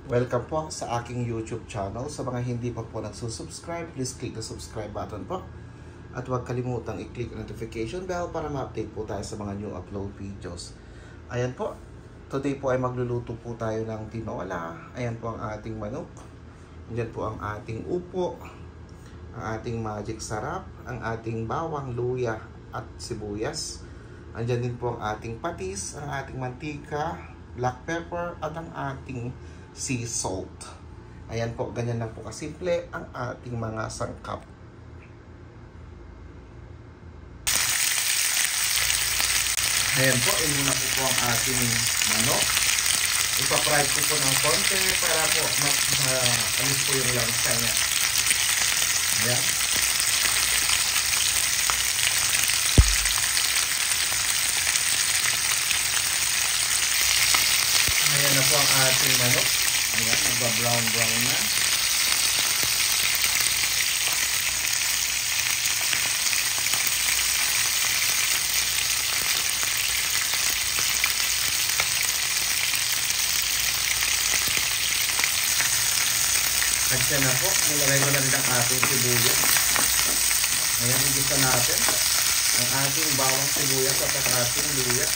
Welcome po sa aking YouTube channel. Sa mga hindi pa po nagsusubscribe, please click the subscribe button po. At huwag kalimutang i-click ang notification bell para ma-update po tayo sa mga new upload videos. Ayan po, today po ay magluluto po tayo ng tinola. Ayan po ang ating manok. Diyan po ang ating upo, ang ating magic sarap, ang ating bawang, luya at sibuyas. Andyan din po ang ating patis, ang ating mantika, black pepper at ang ating sea salt. Ayan po, ganyan lang po kasimple ang ating mga sangkap. Ayan po, inuna po ang ating manok. Ipa-fry po ng konti para po alis po yung langsa niya. Ayan. Ayan na po ang ating manok. Ayan, nagba-brown na. At yan na po, nilagay ko na rin ang ating sibuyas. Ayan, igisa natin ang ating bawang sibuyas at ang ating luya.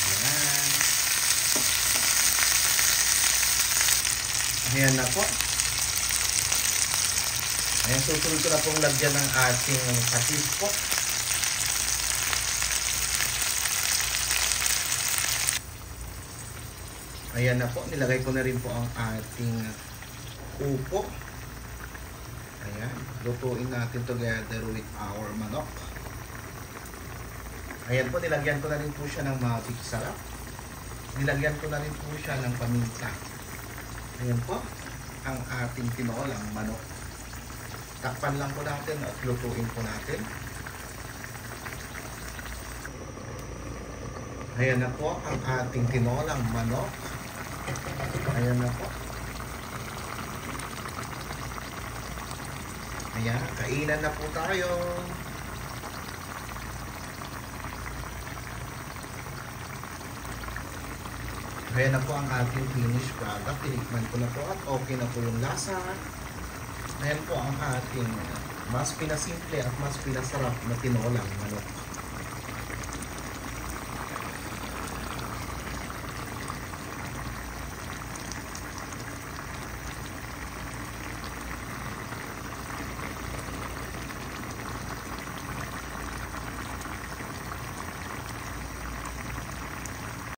Ayan. Ayan na po. Ayan, susunod ko na pong lagyan ng ating patis po. Ayan na po, nilagay ko na rin po ang ating upo. Ayan, lutuin natin together with our manok. Ayan po, nilagyan ko na rin po siya ng magic sarap. Nilagyan ko na rin po siya ng paminta. Ayan po, ang ating tinolang manok. Takpan lang po natin at lutuin po natin. Ayan na po ang ating tinolang manok. Ayan na po. Ayan, kainan na po tayo. Ayan na po ang ating finished product. Tinikman ko na po at okay na po yung lasa. Ayan po ang ating mas pinasimple at mas pinasarap na tinolang manok.